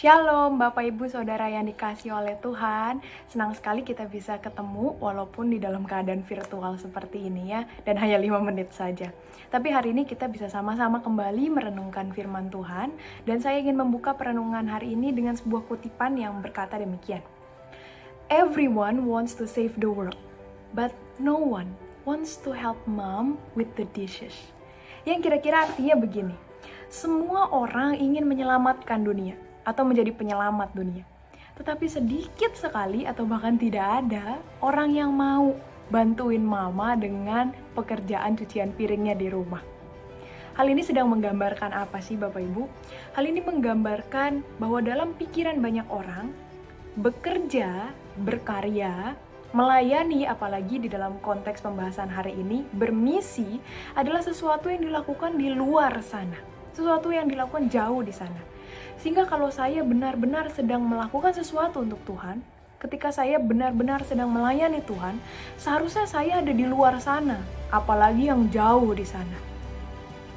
Shalom Bapak Ibu Saudara yang dikasihi oleh Tuhan. Senang sekali kita bisa ketemu walaupun di dalam keadaan virtual seperti ini ya, dan hanya 5 menit saja. Tapi hari ini kita bisa sama-sama kembali merenungkan firman Tuhan, dan saya ingin membuka perenungan hari ini dengan sebuah kutipan yang berkata demikian. Everyone wants to save the world, but no one wants to help mom with the dishes. Yang kira-kira artinya begini, semua orang ingin menyelamatkan dunia atau menjadi penyelamat dunia. Tetapi sedikit sekali atau bahkan tidak ada orang yang mau bantuin mama dengan pekerjaan cucian piringnya di rumah. Hal ini sedang menggambarkan apa sih Bapak Ibu? Hal ini menggambarkan bahwa dalam pikiran banyak orang, bekerja, berkarya, melayani, apalagi di dalam konteks pembahasan hari ini, bermisi adalah sesuatu yang dilakukan di luar sana. Sesuatu yang dilakukan jauh di sana. Sehingga kalau saya benar-benar sedang melakukan sesuatu untuk Tuhan, ketika saya benar-benar sedang melayani Tuhan, seharusnya saya ada di luar sana, apalagi yang jauh di sana.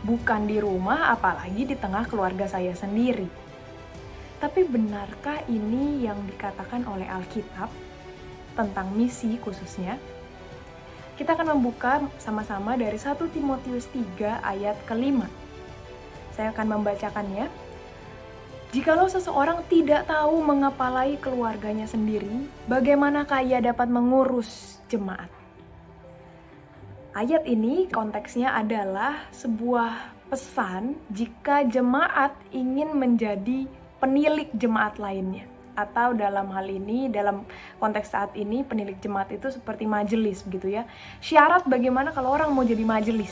Bukan di rumah, apalagi di tengah keluarga saya sendiri. Tapi benarkah ini yang dikatakan oleh Alkitab tentang misi khususnya? Kita akan membuka sama-sama dari 1 Timotius 3 ayat ke-5. Saya akan membacakannya. Jikalau seseorang tidak tahu mengepalai keluarganya sendiri, bagaimanakah ia dapat mengurus jemaat? Ayat ini konteksnya adalah sebuah pesan jika jemaat ingin menjadi penilik jemaat lainnya. Atau dalam hal ini, dalam konteks saat ini, penilik jemaat itu seperti majelis begitu ya. Syarat bagaimana kalau orang mau jadi majelis?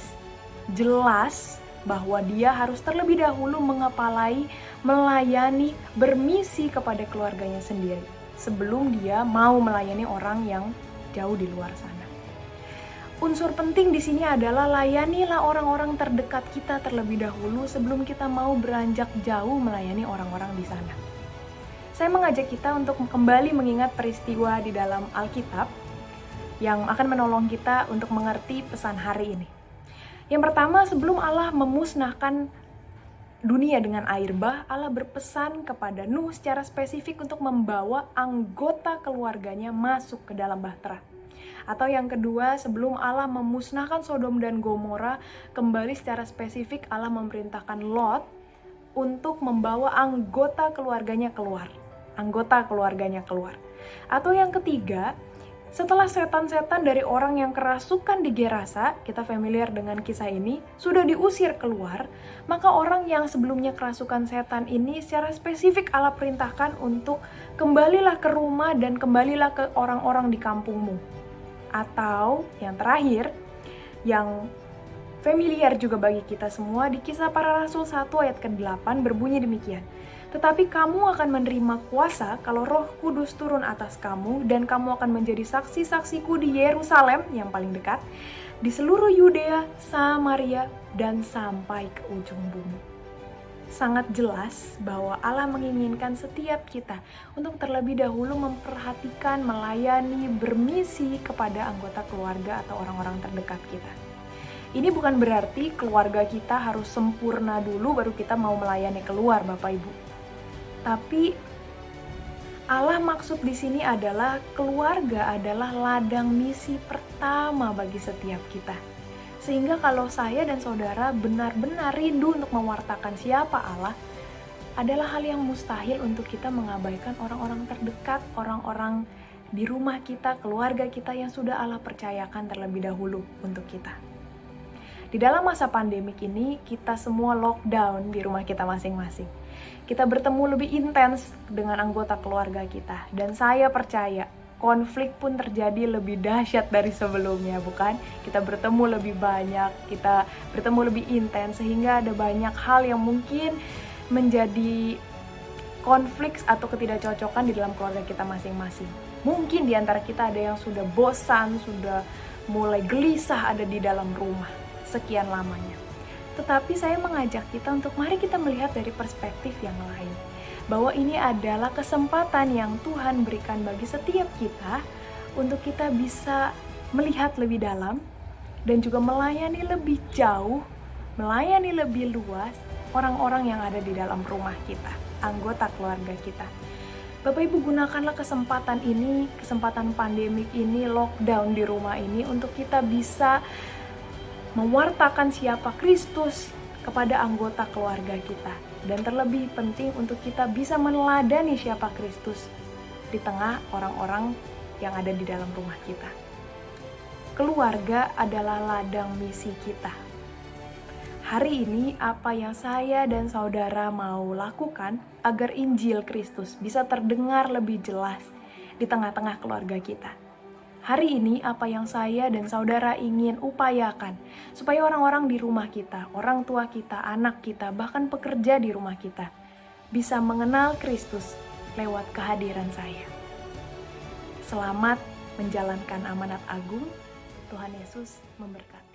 Jelas bahwa dia harus terlebih dahulu mengepalai, melayani, bermisi kepada keluarganya sendiri sebelum dia mau melayani orang yang jauh di luar sana. Unsur penting di sini adalah layanilah orang-orang terdekat kita terlebih dahulu sebelum kita mau beranjak jauh melayani orang-orang di sana. Saya mengajak kita untuk kembali mengingat peristiwa di dalam Alkitab yang akan menolong kita untuk mengerti pesan hari ini. Yang pertama, sebelum Allah memusnahkan dunia dengan air bah, Allah berpesan kepada Nuh secara spesifik untuk membawa anggota keluarganya masuk ke dalam bahtera. Atau yang kedua, sebelum Allah memusnahkan Sodom dan Gomora, kembali secara spesifik Allah memerintahkan Lot untuk membawa anggota keluarganya keluar. Atau yang ketiga, setelah setan-setan dari orang yang kerasukan di Gerasa, kita familiar dengan kisah ini, sudah diusir keluar, maka orang yang sebelumnya kerasukan setan ini secara spesifik Allah perintahkan untuk kembalilah ke rumah dan kembalilah ke orang-orang di kampungmu. Atau yang terakhir, yang familiar juga bagi kita semua, di Kisah Para Rasul 1 ayat ke-8 berbunyi demikian. Tetapi kamu akan menerima kuasa kalau Roh Kudus turun atas kamu, dan kamu akan menjadi saksi-saksiku di Yerusalem yang paling dekat, di seluruh Yudea, Samaria, dan sampai ke ujung bumi. Sangat jelas bahwa Allah menginginkan setiap kita untuk terlebih dahulu memperhatikan, melayani, bermisi kepada anggota keluarga atau orang-orang terdekat kita. Ini bukan berarti keluarga kita harus sempurna dulu baru kita mau melayani keluar, Bapak Ibu. Tapi Allah maksud di sini adalah keluarga adalah ladang misi pertama bagi setiap kita. Sehingga kalau saya dan saudara benar-benar rindu untuk mewartakan siapa Allah, adalah hal yang mustahil untuk kita mengabaikan orang-orang terdekat, orang-orang di rumah kita, keluarga kita yang sudah Allah percayakan terlebih dahulu untuk kita. Di dalam masa pandemik ini, kita semua lockdown di rumah kita masing-masing. Kita bertemu lebih intens dengan anggota keluarga kita. Dan saya percaya, konflik pun terjadi lebih dahsyat dari sebelumnya, bukan? Kita bertemu lebih banyak, kita bertemu lebih intens, sehingga ada banyak hal yang mungkin menjadi konflik atau ketidakcocokan di dalam keluarga kita masing-masing. Mungkin di antara kita ada yang sudah bosan, sudah mulai gelisah ada di dalam rumah sekian lamanya. Tetapi saya mengajak kita untuk mari kita melihat dari perspektif yang lain. Bahwa ini adalah kesempatan yang Tuhan berikan bagi setiap kita untuk kita bisa melihat lebih dalam dan juga melayani lebih jauh, melayani lebih luas orang-orang yang ada di dalam rumah kita, anggota keluarga kita. Bapak Ibu, gunakanlah kesempatan ini, kesempatan pandemik ini, lockdown di rumah ini untuk kita bisa mewartakan siapa Kristus kepada anggota keluarga kita. Dan terlebih penting untuk kita bisa meneladani siapa Kristus di tengah orang-orang yang ada di dalam rumah kita. Keluarga adalah ladang misi kita. Hari ini apa yang saya dan saudara mau lakukan agar Injil Kristus bisa terdengar lebih jelas di tengah-tengah keluarga kita. Hari ini apa yang saya dan saudara ingin upayakan supaya orang-orang di rumah kita, orang tua kita, anak kita, bahkan pekerja di rumah kita bisa mengenal Kristus lewat kehadiran saya. Selamat menjalankan amanat agung. Tuhan Yesus memberkati.